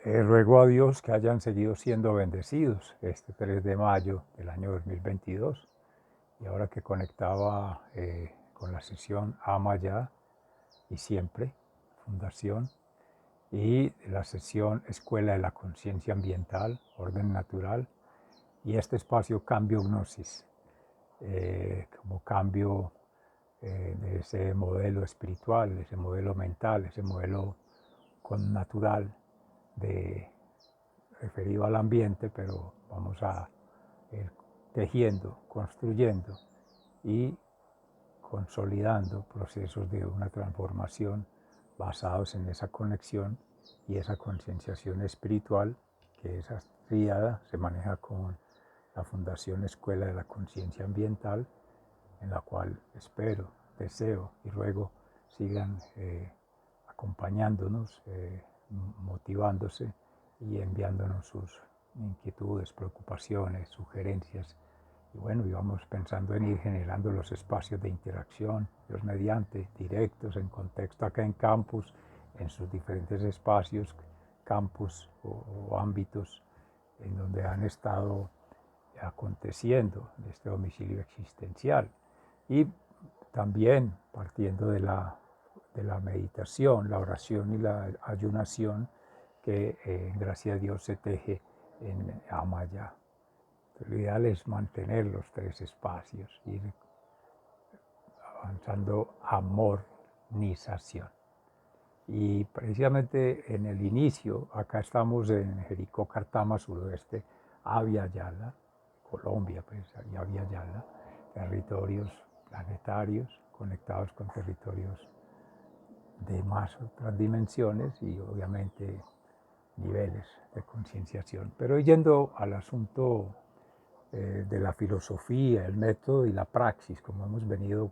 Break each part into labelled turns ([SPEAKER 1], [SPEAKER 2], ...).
[SPEAKER 1] Ruego a Dios que hayan seguido siendo bendecidos este 3 de mayo del año 2022. Y ahora que conectaba con la sesión Ama Ya y Siempre, Fundación, y la sesión Escuela de la Conciencia Ambiental, Orden Natural, y este espacio Cambio Gnosis, como cambio de ese modelo espiritual, ese modelo mental, ese modelo con natural de referido al ambiente, pero vamos a ir tejiendo, construyendo y consolidando procesos de una transformación basados en esa conexión y esa concienciación espiritual, que esa tríada se maneja con la Fundación Escuela de la Conciencia Ambiental, en la cual espero, deseo y ruego sigan acompañándonos, motivándose y enviándonos sus inquietudes, preocupaciones, sugerencias. Y bueno, íbamos pensando en ir generando los espacios de interacción, Dios mediante, directos, en contexto acá en campus, en sus diferentes espacios, campus o ámbitos en donde han estado aconteciendo este domicilio existencial. Y también partiendo de la meditación, la oración y la ayunación que gracias a Dios se teje en Amaya. Lo ideal es mantener los tres espacios, ir avanzando amornización. Y precisamente en el inicio, acá estamos en Jericó, Cartama, suroeste, Abya Yala, Colombia, pues, y Abya Yala, territorios planetarios conectados con territorios de más otras dimensiones y obviamente niveles de concienciación. Pero yendo al asunto de la filosofía, el método y la praxis, como hemos venido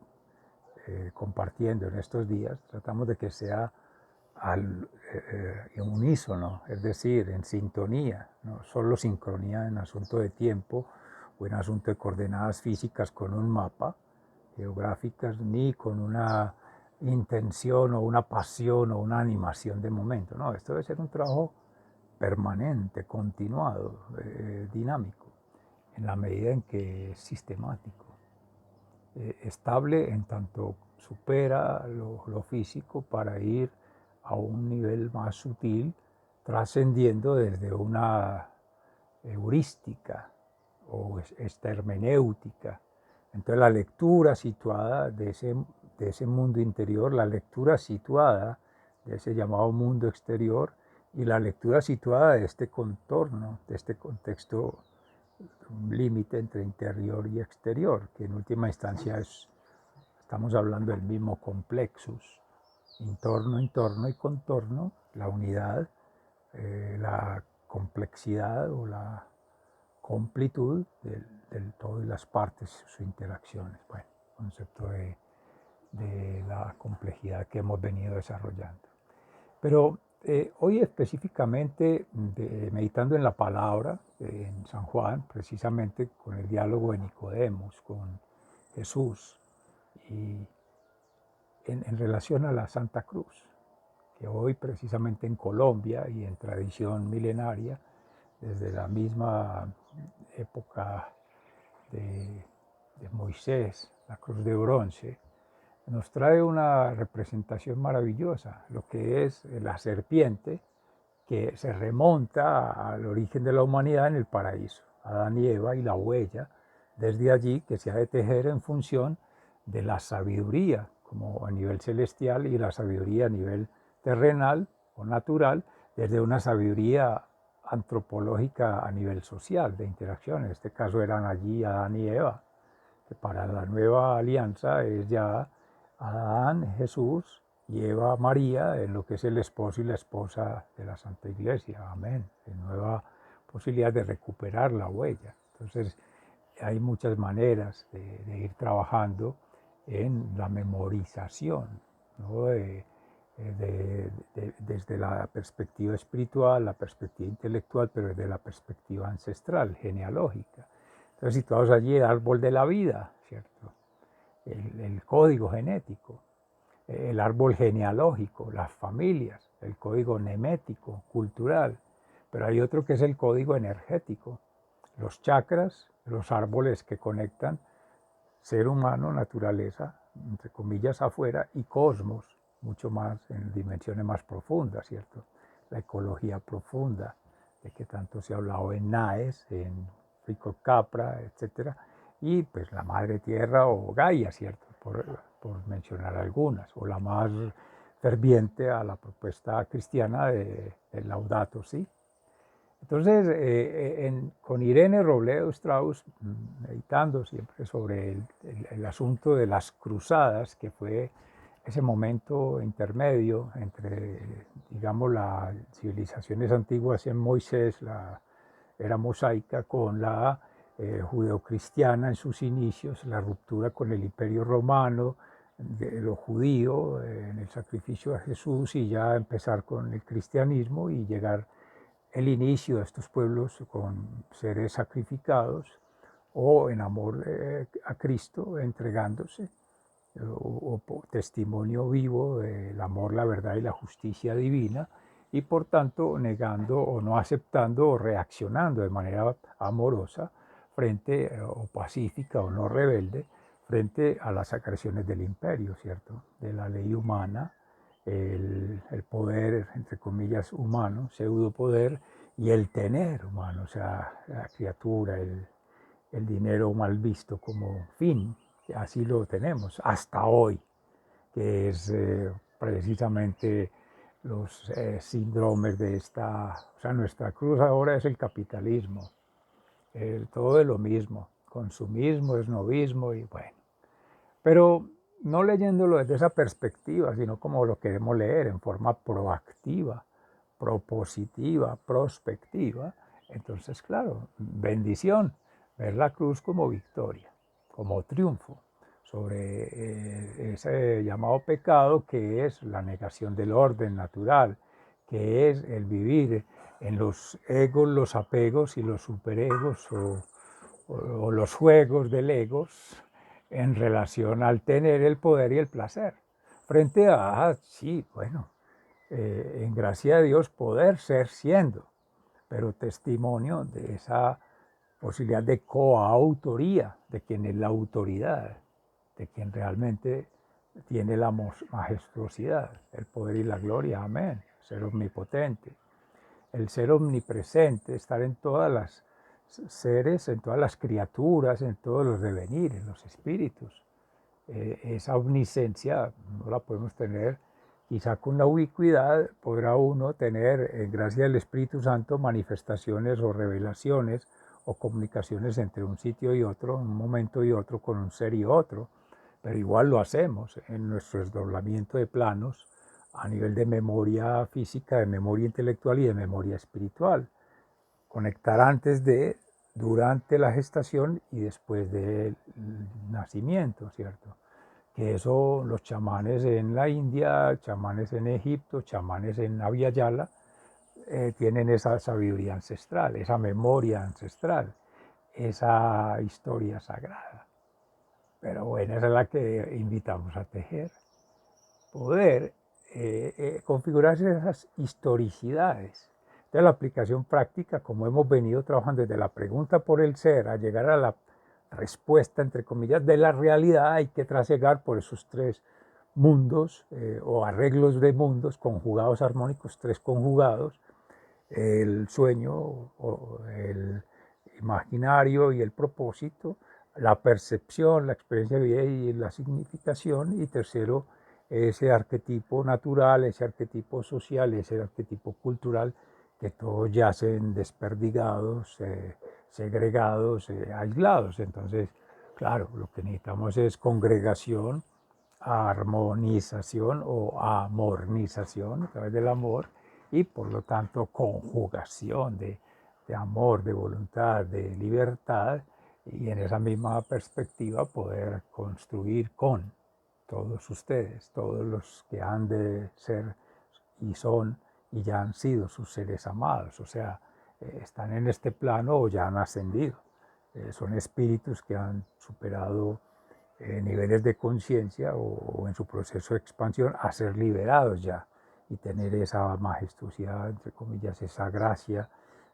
[SPEAKER 1] compartiendo en estos días, tratamos de que sea en unísono, es decir, en sintonía, no solo sincronía en asunto de tiempo o en asunto de coordenadas físicas con un mapa geográficas, ni con una intención o una pasión o una animación de momento. No, esto debe ser un trabajo permanente, continuado, dinámico, en la medida en que es sistemático, estable en tanto supera lo físico para ir a un nivel más sutil, trascendiendo desde una heurística o esta hermenéutica. Entonces la lectura situada de ese mundo interior, la lectura situada de ese llamado mundo exterior y la lectura situada de este contorno, de este contexto, un límite entre interior y exterior, que en última instancia estamos hablando del mismo complexus, entorno, entorno y contorno, la unidad, la complejidad o la completud del todo y las partes, sus interacciones. Bueno, concepto de la complejidad que hemos venido desarrollando. Pero hoy específicamente, meditando en la palabra, en San Juan, precisamente con el diálogo de Nicodemos, con Jesús, y en relación a la Santa Cruz, que hoy precisamente en Colombia y en tradición milenaria, desde la misma época de, de Moisés, la cruz de bronce, nos trae una representación maravillosa, lo que es la serpiente que se remonta al origen de la humanidad en el paraíso, Adán y Eva y la huella desde allí que se ha de tejer en función de la sabiduría como a nivel celestial y la sabiduría a nivel terrenal o natural, desde una sabiduría antropológica a nivel social, de interacción. En este caso eran allí Adán y Eva, que para la nueva alianza es ya Adán, Jesús, y Eva, María, en lo que es el esposo y la esposa de la Santa Iglesia. Amén. En nueva posibilidad de recuperar la huella. Entonces, hay muchas maneras de ir trabajando en la memorización, ¿no? Desde la perspectiva espiritual, la perspectiva intelectual, pero desde la perspectiva ancestral, genealógica. Entonces, situados allí el árbol de la vida, ¿cierto? El código genético, el árbol genealógico, las familias, el código nemético, cultural, pero hay otro que es el código energético, los chakras, los árboles que conectan ser humano, naturaleza, entre comillas, afuera, y cosmos, mucho más en dimensiones más profundas, ¿cierto? La ecología profunda, de que tanto se ha hablado en NAES, en Rico Capra, etcétera, y pues la Madre Tierra o Gaia, ¿cierto? Por mencionar algunas, o la más ferviente a la propuesta cristiana de Laudato Si. Entonces, con Irene Robledo Strauss, meditando siempre sobre el asunto de las cruzadas, que fue ese momento intermedio entre, digamos, las civilizaciones antiguas en Moisés, la era mosaica, con la judeocristiana en sus inicios, la ruptura con el Imperio Romano, de lo judío en el sacrificio de Jesús, y ya empezar con el cristianismo y llegar el inicio de estos pueblos con seres sacrificados o en amor a Cristo, entregándose, o testimonio vivo del amor, la verdad y la justicia divina, y por tanto negando o no aceptando o reaccionando de manera amorosa frente o pacífica o no rebelde frente a las agresiones del imperio, ¿cierto? De la ley humana, el poder, entre comillas, humano, pseudo poder, y el tener humano, o sea, la criatura, el dinero mal visto como fin. Así lo tenemos hasta hoy, que es precisamente los síndromes de esta, o sea, nuestra cruz ahora es el capitalismo, todo es lo mismo, consumismo, esnovismo y bueno. Pero no leyéndolo desde esa perspectiva, sino como lo queremos leer en forma proactiva, propositiva, prospectiva, entonces, claro, bendición, ver la cruz como victoria, como triunfo sobre ese llamado pecado, que es la negación del orden natural, que es el vivir en los egos, los apegos y los superegos, o los juegos del egos en relación al tener el poder y el placer, frente a, sí, bueno, en gracia de Dios poder ser siendo, pero testimonio de esa posibilidad de coautoría, de quien es la autoridad, de quien realmente tiene la majestuosidad, el poder y la gloria, amén, ser omnipotente, el ser omnipresente, estar en todas las seres, en todas las criaturas, en todos los devenires, los espíritus. Esa omnisciencia no la podemos tener. Quizá con la ubicuidad podrá uno tener, en gracia del Espíritu Santo, manifestaciones o revelaciones o comunicaciones entre un sitio y otro, un momento y otro, con un ser y otro, pero igual lo hacemos en nuestro desdoblamiento de planos a nivel de memoria física, de memoria intelectual y de memoria espiritual. Conectar antes de, durante la gestación y después del nacimiento, ¿cierto? Que eso los chamanes en la India, chamanes en Egipto, chamanes en Abya Yala, tienen esa sabiduría ancestral, esa memoria ancestral, esa historia sagrada. Pero bueno, esa es la que invitamos a tejer. Poder configurarse esas historicidades. Entonces la aplicación práctica, como hemos venido trabajando desde la pregunta por el ser a llegar a la respuesta, entre comillas, de la realidad, hay que trasegar por esos tres mundos o arreglos de mundos conjugados armónicos, tres conjugados, el sueño, o el imaginario y el propósito, la percepción, la experiencia de vida y la significación, y tercero, ese arquetipo natural, ese arquetipo social, ese arquetipo cultural, que todos yacen desperdigados, segregados, aislados. Entonces, claro, lo que necesitamos es congregación, armonización o amornización a través del amor, y por lo tanto conjugación de amor, de voluntad, de libertad, y en esa misma perspectiva poder construir con todos ustedes, todos los que han de ser y son y ya han sido sus seres amados, o sea, están en este plano o ya han ascendido. Son espíritus que han superado niveles de conciencia o en su proceso de expansión a ser liberados ya y tener esa majestuosidad, entre comillas, esa gracia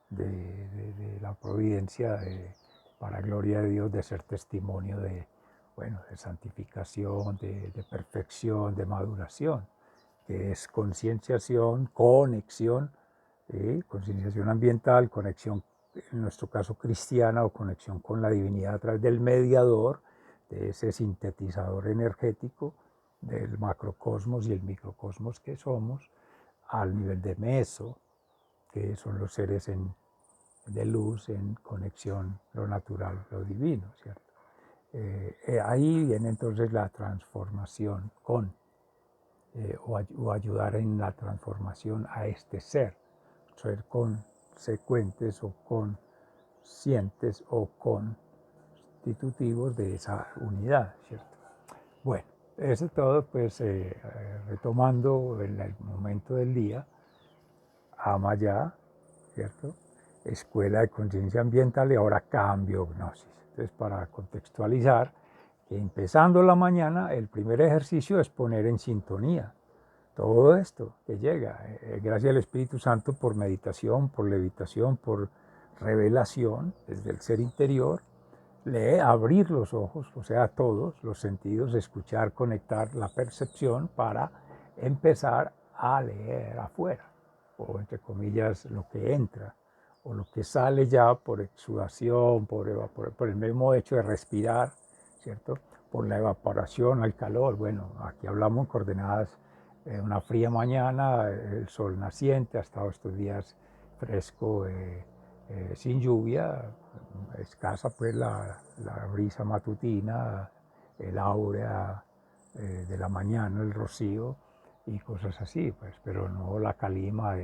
[SPEAKER 1] de la providencia para gloria de Dios, de ser testimonio de, bueno, de santificación, de perfección, de maduración, que es concienciación, conexión, concienciación ambiental, conexión, en nuestro caso cristiana, o conexión con la divinidad a través del mediador, de ese sintetizador energético del macrocosmos y el microcosmos que somos, al nivel de meso, que son los seres de luz en conexión lo natural, lo divino, ¿cierto? Ahí viene entonces la transformación o ayudar en la transformación a este ser consecuentes o conscientes o constitutivos de esa unidad, ¿cierto? Bueno, eso es todo, pues retomando en el momento del día, ama ya, ¿cierto? Escuela de Conciencia Ambiental y ahora Cambio Gnosis. Entonces, para contextualizar, que empezando la mañana, el primer ejercicio es poner en sintonía todo esto que llega, gracias al Espíritu Santo, por meditación, por levitación, por revelación desde el ser interior, abrir los ojos, o sea, todos los sentidos, escuchar, conectar la percepción para empezar a leer afuera, o entre comillas, lo que entra, o lo que sale ya por exudación, por el mismo hecho de respirar, ¿cierto? Por la evaporación al calor. Bueno, aquí hablamos en coordenadas, una fría mañana, el sol naciente, ha estado estos días fresco, sin lluvia, escasa pues la brisa matutina, el áurea de la mañana, el rocío y cosas así, pues, pero no la calima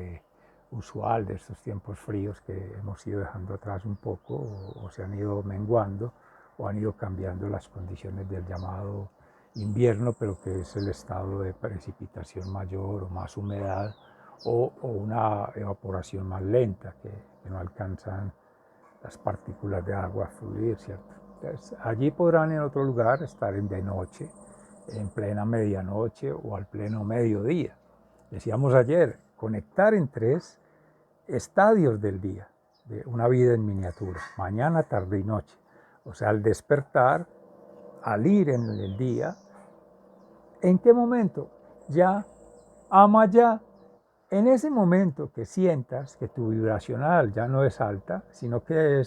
[SPEAKER 1] usual de estos tiempos fríos que hemos ido dejando atrás un poco o se han ido menguando o han ido cambiando las condiciones del llamado invierno, pero que es el estado de precipitación mayor o más humedad o una evaporación más lenta que no alcanzan las partículas de agua a fluir, ¿cierto? Entonces, allí podrán en otro lugar estar de noche, en plena medianoche o al pleno mediodía. Decíamos ayer, conectar en 3 estadios del día, de una vida en miniatura, mañana, tarde y noche. O sea, al despertar, al ir en el día, ¿en qué momento? Ya, ama ya. En ese momento que sientas que tu vibracional ya no es alta, sino que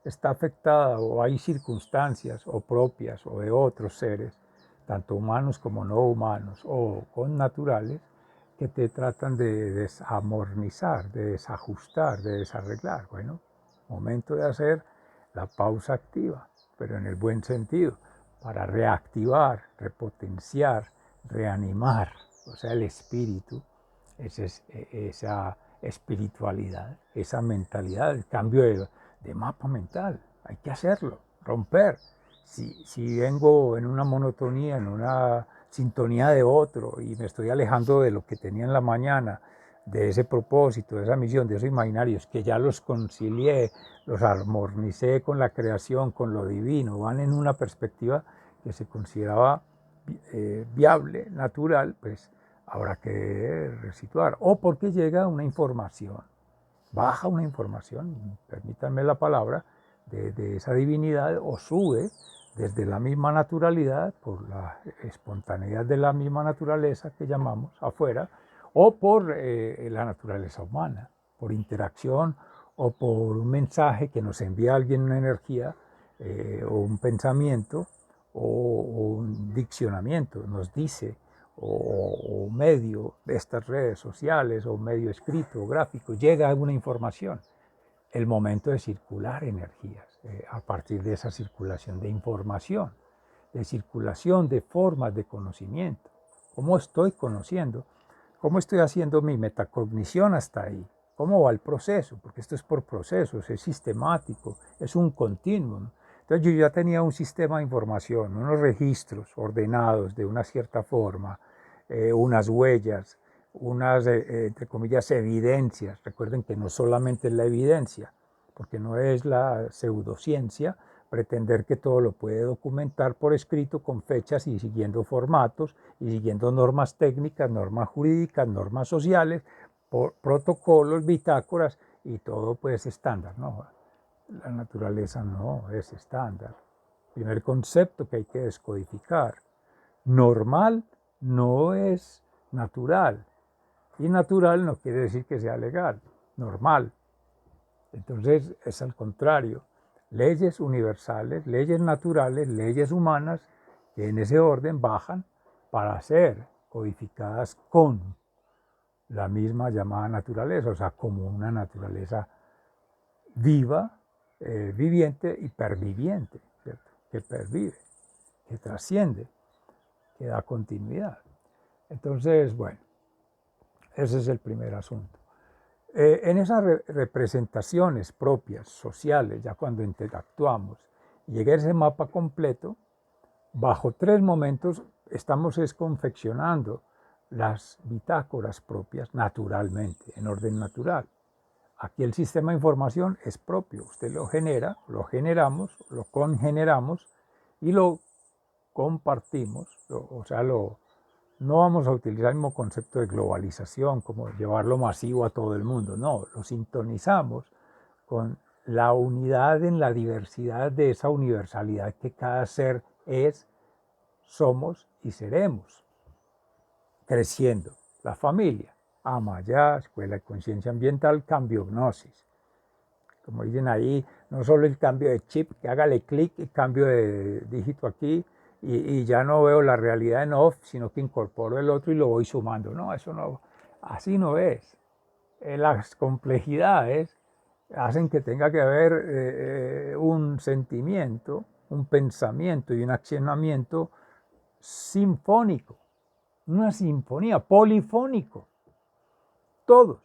[SPEAKER 1] está afectada o hay circunstancias o propias o de otros seres, tanto humanos como no humanos o con naturales, que te tratan de desamornizar, de desajustar, de desarreglar. Bueno, momento de hacer la pausa activa, pero en el buen sentido, para reactivar, repotenciar, reanimar, o sea, el espíritu, esa espiritualidad, esa mentalidad, el cambio de mapa mental. Hay que hacerlo, romper. Si vengo en una monotonía, en una sintonía de otro y me estoy alejando de lo que tenía en la mañana, de ese propósito, de esa misión, de esos imaginarios, que ya los concilié, los armonicé con la creación, con lo divino, van en una perspectiva que se consideraba viable, natural, pues habrá que resituar. O porque llega una información, baja una información, permítanme la palabra, de esa divinidad, o sube desde la misma naturalidad, por la espontaneidad de la misma naturaleza que llamamos afuera, o por la naturaleza humana, por interacción o por un mensaje que nos envía alguien, una energía o un pensamiento o un diccionamiento, nos dice, o medio de estas redes sociales o medio escrito o gráfico, llega alguna información. El momento de circular energías, a partir de esa circulación de información, de circulación de formas de conocimiento. ¿Cómo estoy conociendo? ¿Cómo estoy haciendo mi metacognición hasta ahí? ¿Cómo va el proceso? Porque esto es por procesos, es sistemático, es un continuum. Entonces yo ya tenía un sistema de información, unos registros ordenados de una cierta forma, unas huellas, unas, entre comillas, evidencias. Recuerden que no solamente es la evidencia, porque no es la pseudociencia, pretender que todo lo puede documentar por escrito con fechas y siguiendo formatos y siguiendo normas técnicas, normas jurídicas, normas sociales, protocolos, bitácoras y todo pues estándar, ¿no? La naturaleza no es estándar. Primer concepto que hay que descodificar. Normal no es natural. Y natural no quiere decir que sea legal, normal. Entonces es al contrario. Leyes universales, leyes naturales, leyes humanas que en ese orden bajan para ser codificadas con la misma llamada naturaleza, o sea, como una naturaleza viva, viviente y perviviente, ¿cierto? Que pervive, que trasciende, que da continuidad. Entonces, bueno, ese es el primer asunto. En esas representaciones propias, sociales, ya cuando interactuamos, y llega ese mapa completo, bajo 3 momentos estamos confeccionando las bitácoras propias naturalmente, en orden natural. Aquí el sistema de información es propio, usted lo genera, lo generamos, lo congeneramos y lo compartimos, o sea, no vamos a utilizar el mismo concepto de globalización, como llevarlo masivo a todo el mundo, no, lo sintonizamos con la unidad en la diversidad de esa universalidad que cada ser es, somos y seremos, creciendo. La familia, Amaya, Escuela de Conciencia Ambiental, Cambio-Gnosis. Como dicen ahí, no solo el cambio de chip, que hágale clic y cambio de dígito aquí y ya no veo la realidad en off, sino que incorporo el otro y lo voy sumando. No, eso no, así no es. Las complejidades hacen que tenga que haber un sentimiento, un pensamiento y un accionamiento sinfónico, una sinfonía, polifónico, todos,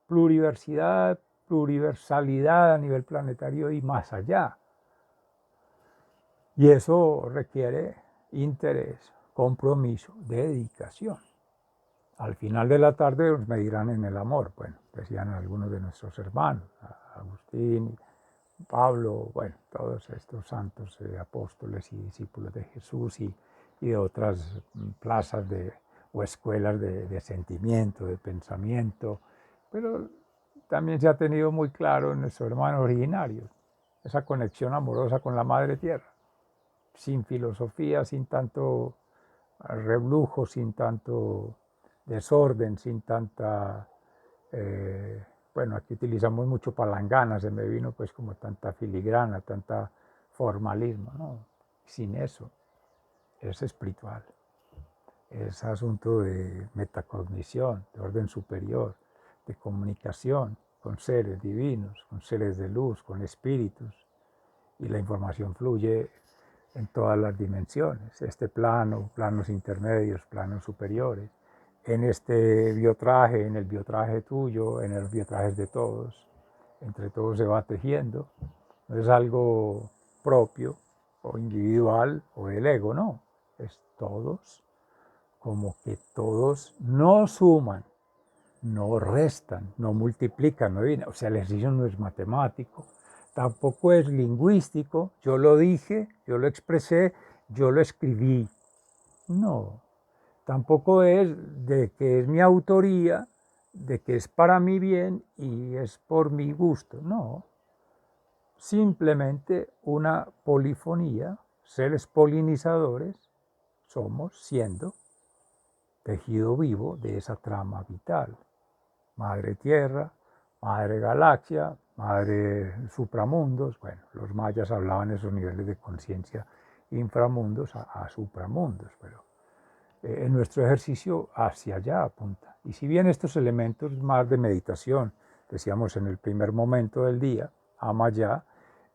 [SPEAKER 1] pluriversidad, pluriversalidad a nivel planetario y más allá. Y eso requiere interés, compromiso, dedicación. Al final de la tarde nos medirán en el amor, bueno, decían algunos de nuestros hermanos, Agustín, Pablo, bueno, todos estos santos apóstoles y discípulos de Jesús y de otras plazas o escuelas de sentimiento, de pensamiento, pero también se ha tenido muy claro en nuestros hermanos originarios esa conexión amorosa con la Madre Tierra, sin filosofía, sin tanto reblujo, sin tanto desorden, sin tanta... bueno, aquí utilizamos mucho palangana, se me vino pues como tanta filigrana, tanta formalismo, ¿no? Sin eso, es espiritual, es asunto de metacognición, de orden superior, de comunicación con seres divinos, con seres de luz, con espíritus, y la información fluye en todas las dimensiones, este plano, planos intermedios, planos superiores, en este biotraje, en el biotraje tuyo, en los biotrajes de todos, entre todos se va tejiendo, no es algo propio o individual o del ego, no, es todos, como que todos no suman, no restan, no multiplican, no viene, o sea, el ejercicio no es matemático, tampoco es lingüístico, yo lo dije, yo lo expresé, yo lo escribí, no, tampoco es de que es mi autoría, de que es para mi bien y es por mi gusto, no, simplemente una polifonía, seres polinizadores, somos siendo tejido vivo de esa trama vital. Madre Tierra, Madre Galaxia, Madre Supramundos. Bueno, los mayas hablaban de esos niveles de conciencia inframundos a supramundos, pero en nuestro ejercicio hacia allá apunta. Y si bien estos elementos más de meditación, decíamos en el primer momento del día, Amaya,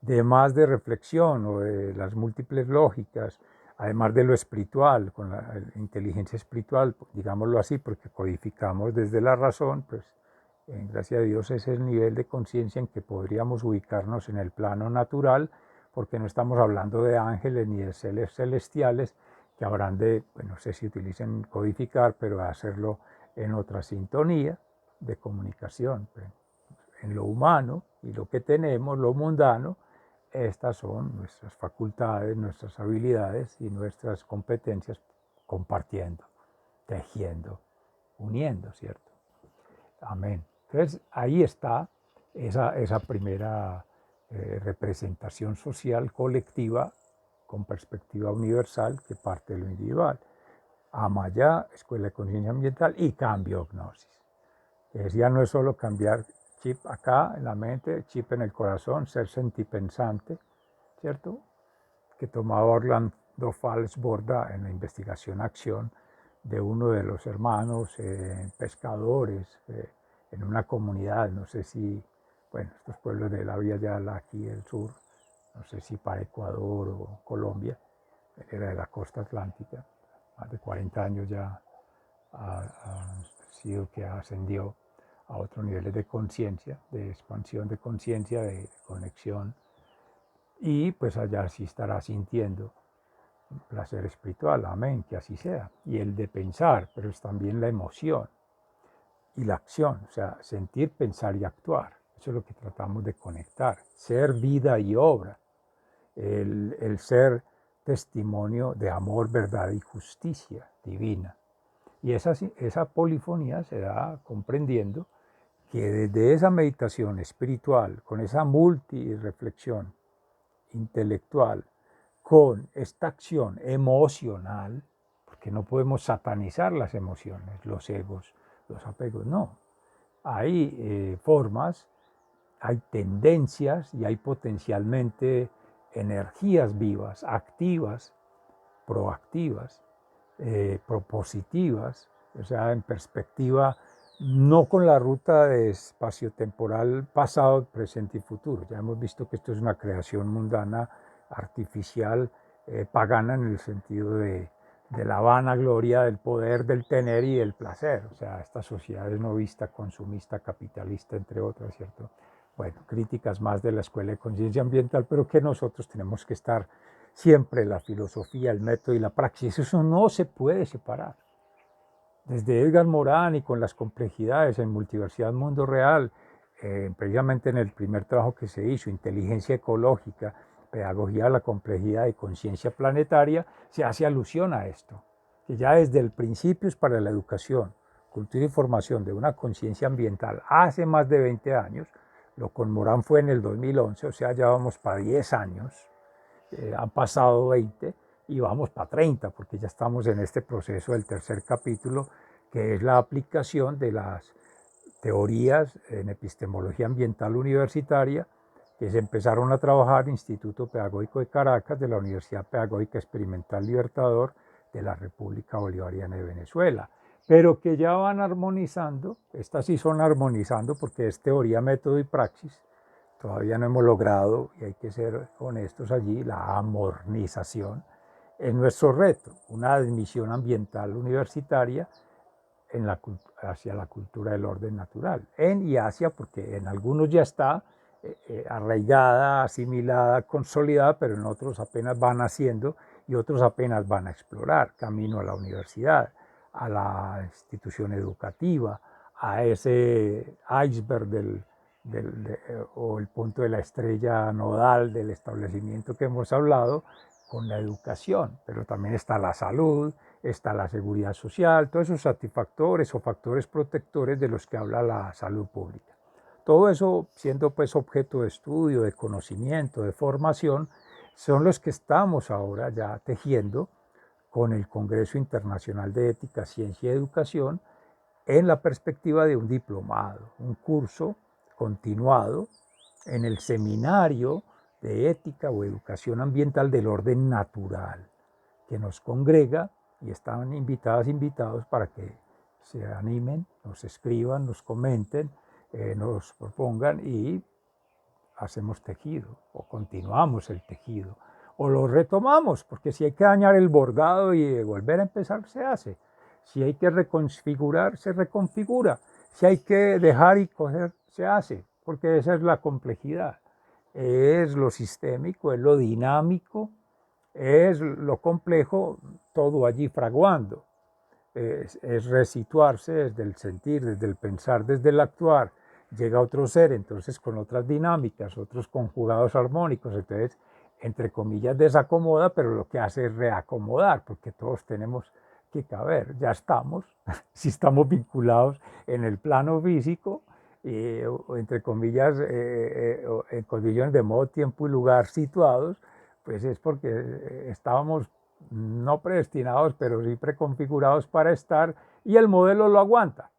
[SPEAKER 1] de más de reflexión o de las múltiples lógicas, además de lo espiritual, con la inteligencia espiritual, digámoslo así, porque codificamos desde la razón, pues gracias a Dios ese es el nivel de conciencia en que podríamos ubicarnos en el plano natural, porque no estamos hablando de ángeles ni de seres celestiales que habrán de, pues no sé si utilicen codificar, pero hacerlo en otra sintonía de comunicación, pues, en lo humano y lo que tenemos, lo mundano, estas son nuestras facultades, nuestras habilidades y nuestras competencias compartiendo, tejiendo, uniendo, ¿cierto? Amén. Entonces, ahí está esa primera representación social colectiva con perspectiva universal que parte de lo individual. Amaya, Escuela de Conciencia Ambiental y Cambio Gnosis. Ya no es solo cambiar chip acá en la mente, chip en el corazón, ser sentipensante, ¿cierto? Que tomaba Orlando Fals Borda en la investigación-acción de uno de los hermanos pescadores en una comunidad, no sé si, bueno, estos pueblos de la Vía Yala aquí del sur, no sé si para Ecuador o Colombia, era de la costa atlántica, más de 40 años ya ha sido que ascendió a otros niveles de conciencia, de expansión de conciencia, de conexión, y pues allá sí estará sintiendo placer espiritual, amén, que así sea. Y el de pensar, pero es también la emoción y la acción, o sea, sentir, pensar y actuar. Eso es lo que tratamos de conectar, ser vida y obra, el ser testimonio de amor, verdad y justicia divina. Y esa polifonía se da comprendiendo que desde esa meditación espiritual, con esa multireflexión intelectual, con esta acción emocional, porque no podemos satanizar las emociones, los egos, los apegos, no. Hay formas, hay tendencias y hay potencialmente energías vivas, activas, proactivas, propositivas, o sea, en perspectiva, no con la ruta de espacio-temporal pasado, presente y futuro. Ya hemos visto que esto es una creación mundana, artificial, pagana en el sentido de la vanagloria, del poder, del tener y del placer. O sea, esta sociedad es novista, consumista, capitalista, entre otras, ¿cierto? Bueno, críticas más de la Escuela de Conciencia Ambiental, pero que nosotros tenemos que estar siempre la filosofía, el método y la praxis. Eso no se puede separar. Desde Edgar Morin y con las complejidades en Multiversidad Mundo Real, precisamente en el primer trabajo que se hizo, Inteligencia Ecológica, Pedagogía de la Complejidad y Conciencia Planetaria, se hace alusión a esto, que ya desde el principio es para la educación, cultura y formación de una conciencia ambiental hace más de 20 años, lo con Morin fue en el 2011, o sea, ya vamos para 10 años, han pasado 20 y vamos para 30, porque ya estamos en este proceso del tercer capítulo, que es la aplicación de las teorías en epistemología ambiental universitaria, que se empezaron a trabajar en el Instituto Pedagógico de Caracas, de la Universidad Pedagógica Experimental Libertador de la República Bolivariana de Venezuela, pero que ya van armonizando, estas sí son armonizando porque es teoría, método y praxis. Todavía no hemos logrado, y hay que ser honestos allí, la amornización. Es nuestro reto, una admisión ambiental universitaria hacia la cultura del orden natural. En y hacia, porque en algunos ya está arraigada, asimilada, consolidada, pero en otros apenas van haciendo y otros apenas van a explorar, camino a la universidad, a la institución educativa, a ese iceberg o el punto de la estrella nodal del establecimiento que hemos hablado, con la educación, pero también está la salud, está la seguridad social, todos esos satisfactores o factores protectores de los que habla la salud pública. Todo eso, siendo pues objeto de estudio, de conocimiento, de formación, son los que estamos ahora ya tejiendo con el Congreso Internacional de Ética, Ciencia y Educación en la perspectiva de un diplomado, un curso continuado en el seminario de ética o educación ambiental del orden natural, que nos congrega y están invitados para que se animen, nos escriban, nos comenten, nos propongan y hacemos tejido o continuamos el tejido o lo retomamos, porque si hay que dañar el bordado y volver a empezar, se hace. Si hay que reconfigurar, se reconfigura. Si hay que dejar y coger, se hace, porque esa es la complejidad. Es lo sistémico, es lo dinámico, es lo complejo, todo allí fraguando. Es resituarse desde el sentir, desde el pensar, desde el actuar, llega otro ser, entonces con otras dinámicas, otros conjugados armónicos, entonces, entre comillas, desacomoda, pero lo que hace es reacomodar, porque todos tenemos que caber, ya estamos, si estamos vinculados en el plano físico, o entre comillas, en condiciones de modo, tiempo y lugar situados, pues es porque estábamos no predestinados, pero sí preconfigurados para estar, y el modelo lo aguanta.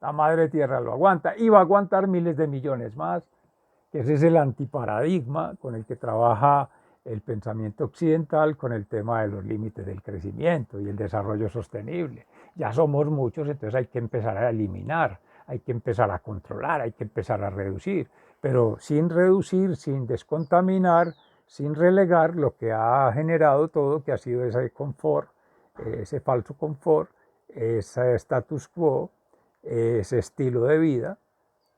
[SPEAKER 1] La madre tierra lo aguanta y va a aguantar miles de millones más. Ese es el antiparadigma con el que trabaja el pensamiento occidental con el tema de los límites del crecimiento y el desarrollo sostenible. Ya somos muchos, entonces hay que empezar a eliminar, hay que empezar a controlar, hay que empezar a reducir, pero sin reducir, sin descontaminar, sin relegar lo que ha generado todo, que ha sido ese confort, ese falso confort, ese status quo, ese estilo de vida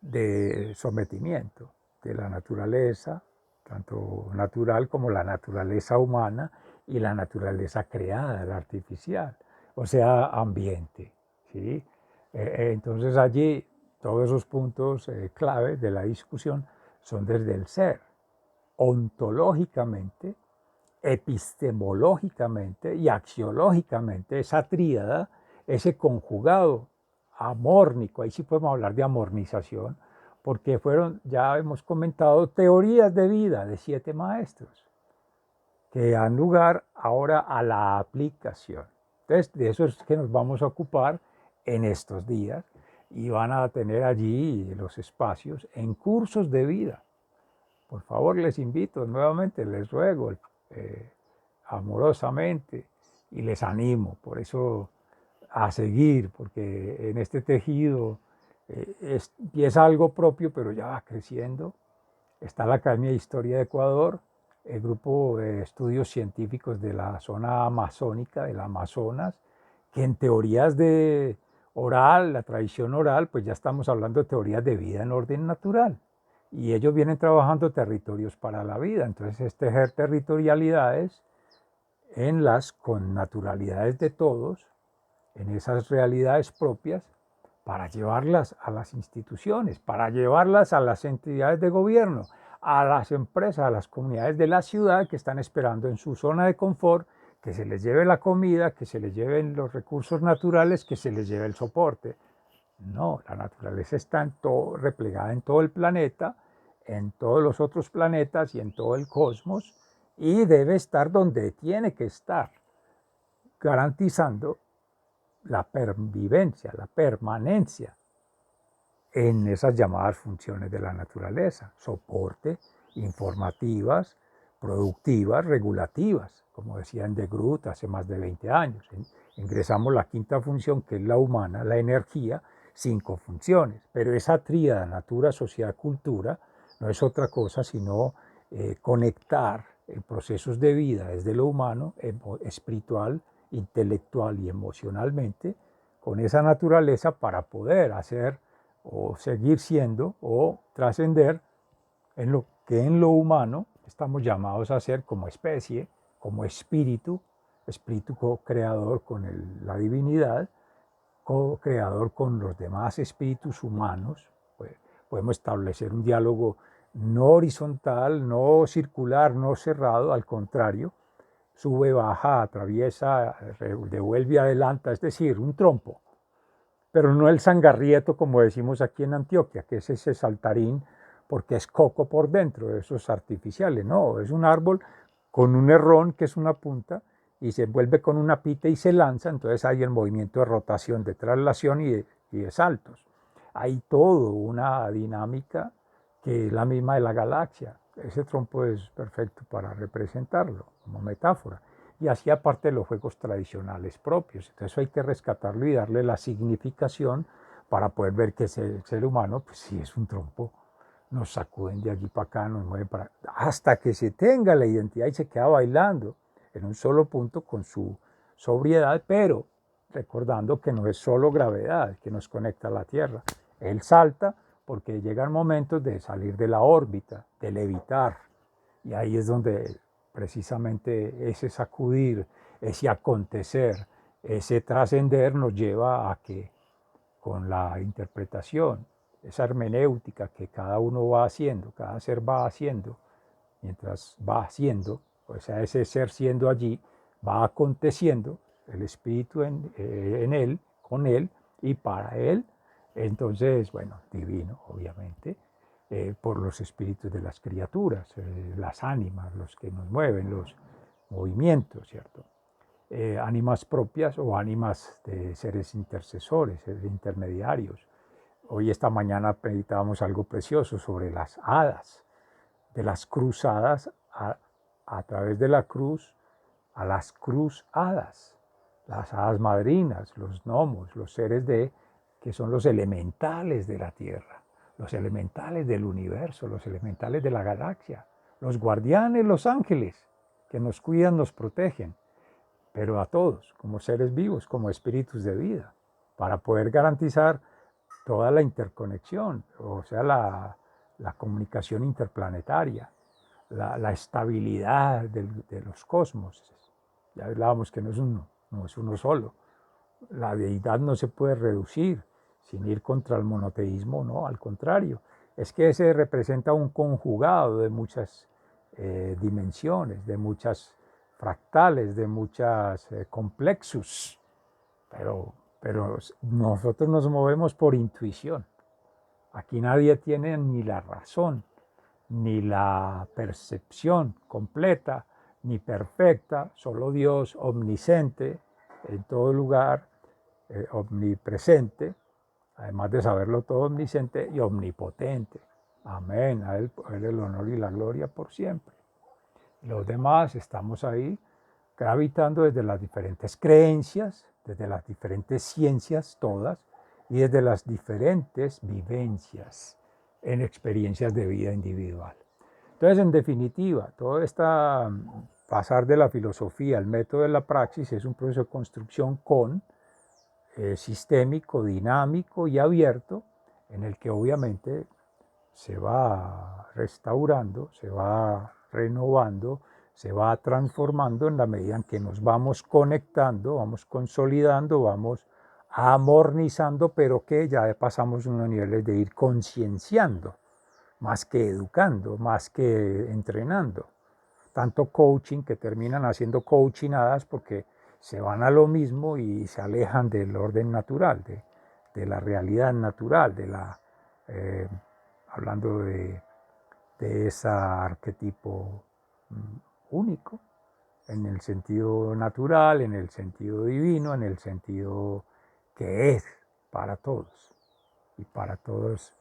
[SPEAKER 1] de sometimiento de la naturaleza, tanto natural como la naturaleza humana y la naturaleza creada, la artificial, o sea, ambiente. ¿Sí? Entonces allí todos esos puntos clave de la discusión son desde el ser, ontológicamente, epistemológicamente y axiológicamente, esa tríada, ese conjugado amórnico, ahí sí podemos hablar de amornización, porque fueron, ya hemos comentado, teorías de vida de 7 maestros que dan lugar ahora a la aplicación. Entonces, de eso es que nos vamos a ocupar en estos días y van a tener allí los espacios en cursos de vida. Por favor, les invito nuevamente, les ruego amorosamente y les animo, por eso, a seguir, porque en este tejido empieza algo propio, pero ya va creciendo. Está la Academia de Historia de Ecuador, el grupo de estudios científicos de la zona amazónica, del Amazonas, que en teorías de oral, la tradición oral, pues ya estamos hablando de teorías de vida en orden natural. Y ellos vienen trabajando territorios para la vida. Entonces, tejer territorialidades en las connaturalidades de todos, en esas realidades propias, para llevarlas a las instituciones, para llevarlas a las entidades de gobierno, a las empresas, a las comunidades de la ciudad que están esperando en su zona de confort, que se les lleve la comida, que se les lleven los recursos naturales, que se les lleve el soporte. No, la naturaleza está replegada en todo el planeta, en todos los otros planetas y en todo el cosmos, y debe estar donde tiene que estar, garantizando la pervivencia, la permanencia en esas llamadas funciones de la naturaleza, soporte, informativas, productivas, regulativas, como decían de Groot hace más de 20 años. Ingresamos la quinta función, que es la humana, la energía, 5 funciones, pero esa tríada natura, sociedad, cultura no es otra cosa sino conectar procesos de vida desde lo humano, espiritual, intelectual y emocionalmente con esa naturaleza para poder hacer o seguir siendo o trascender en lo que en lo humano estamos llamados a ser como especie, como espíritu, espíritu co-creador con la divinidad, co-creador con los demás espíritus humanos. Pues podemos establecer un diálogo no horizontal, no circular, no cerrado, al contrario, sube, baja, atraviesa, devuelve, adelanta, es decir, un trompo, pero no el sangarrieto como decimos aquí en Antioquia, que es ese saltarín porque es coco por dentro, esos artificiales, no, es un árbol con un herrón que es una punta y se envuelve con una pita y se lanza, entonces hay el movimiento de rotación, de traslación y de saltos. Hay todo una dinámica que es la misma de la galaxia. Ese trompo es perfecto para representarlo como metáfora. Y así aparte de los juegos tradicionales propios. Entonces hay que rescatarlo y darle la significación para poder ver que el ser humano, pues sí es un trompo. Nos sacuden de allí para acá, nos mueven para hasta que se tenga la identidad y se queda bailando en un solo punto con su sobriedad, pero recordando que no es solo gravedad que nos conecta a la Tierra. Él salta porque llegan momentos de salir de la órbita, de levitar, y ahí es donde precisamente ese sacudir, ese acontecer, ese trascender nos lleva a que con la interpretación esa hermenéutica que cada uno va haciendo, cada ser va haciendo, mientras va haciendo, o sea, ese ser siendo allí, va aconteciendo, el espíritu en él, con él y para él. Entonces, bueno, divino, obviamente, por los espíritus de las criaturas, las ánimas, los que nos mueven, los movimientos, ¿cierto? Ánimas propias o ánimas de seres intercesores, seres intermediarios. Hoy esta mañana meditábamos algo precioso sobre las hadas, de las cruzadas a través de la cruz a las cruzadas, las hadas madrinas, los gnomos, los seres que son los elementales de la tierra, los elementales del universo, los elementales de la galaxia, los guardianes, los ángeles, que nos cuidan, nos protegen, pero a todos, como seres vivos, como espíritus de vida, para poder garantizar toda la interconexión, o sea, la comunicación interplanetaria, la estabilidad de los cosmos. Ya hablábamos que no es uno solo. La deidad no se puede reducir sin ir contra el monoteísmo, no, al contrario. Es que ese representa un conjugado de muchas dimensiones, de muchas fractales, de muchas complexus, pero nosotros nos movemos por intuición. Aquí nadie tiene ni la razón, ni la percepción completa, ni perfecta, solo Dios omnisciente, en todo lugar, omnipresente, además de saberlo todo, omnisciente y omnipotente. Amén, a él el honor y la gloria por siempre. Los demás estamos ahí gravitando desde las diferentes creencias, desde las diferentes ciencias todas y desde las diferentes vivencias en experiencias de vida individual. Entonces, en definitiva, todo este pasar de la filosofía al método de la praxis es un proceso de construcción sistémico, dinámico y abierto, en el que obviamente se va restaurando, se va renovando, se va transformando en la medida en que nos vamos conectando, vamos consolidando, vamos amornizando, pero que ya pasamos unos niveles de ir concienciando, más que educando, más que entrenando. Tanto coaching que terminan haciendo coachinadas porque se van a lo mismo y se alejan del orden natural, de la realidad natural, hablando de ese arquetipo único, en el sentido natural, en el sentido divino, en el sentido que es para todos y para todos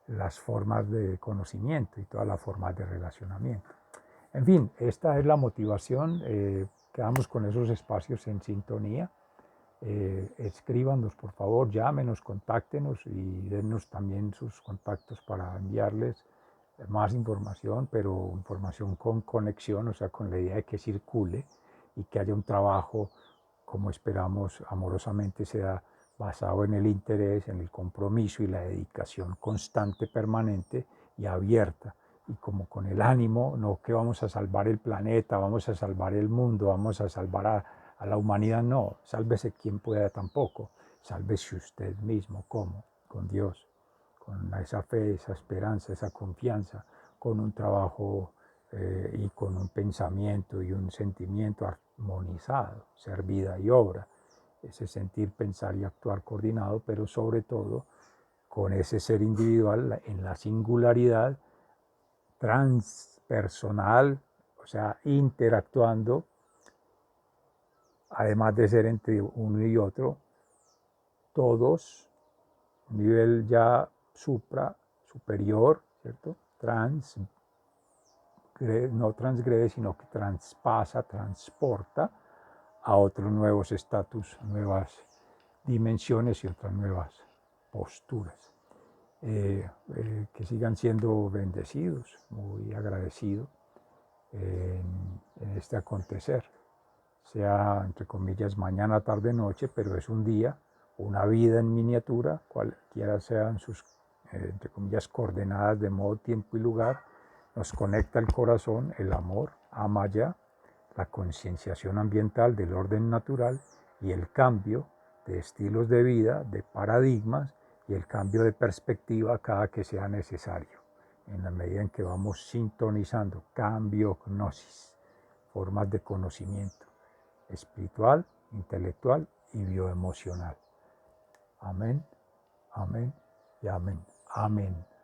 [SPEAKER 1] las formas de conocimiento y todas las formas de relacionamiento. En fin, esta es la motivación. Quedamos con esos espacios en sintonía. Escríbanos, por favor, llámenos, contáctenos y dennos también sus contactos para enviarles más información, pero información con conexión, o sea, con la idea de que circule y que haya un trabajo, como esperamos amorosamente sea basado en el interés, en el compromiso y la dedicación constante, permanente y abierta, y como con el ánimo, no que vamos a salvar el planeta, vamos a salvar el mundo, vamos a salvar a la humanidad, no, sálvese quien pueda tampoco, sálvese usted mismo, ¿cómo? Con Dios, con esa fe, esa esperanza, esa confianza, con un trabajo y con un pensamiento y un sentimiento armonizado, ser vida y obra, ese sentir, pensar y actuar coordinado, pero sobre todo con ese ser individual en la singularidad transpersonal, o sea, interactuando, además de ser entre uno y otro, todos, un nivel ya superior, ¿cierto? No transgrede, sino que traspasa, transporta a otros nuevos estatus, nuevas dimensiones y otras nuevas posturas. Que sigan siendo bendecidos, muy agradecido en este acontecer. Sea, entre comillas, mañana, tarde, noche, pero es un día, una vida en miniatura, cualquiera sean sus, entre comillas, coordenadas de modo, tiempo y lugar, nos conecta el corazón, el amor, ama ya, la concienciación ambiental del orden natural y el cambio de estilos de vida, de paradigmas y el cambio de perspectiva cada que sea necesario, en la medida en que vamos sintonizando cambio, gnosis, formas de conocimiento espiritual, intelectual y bioemocional. Amén, amén y amén. Amén.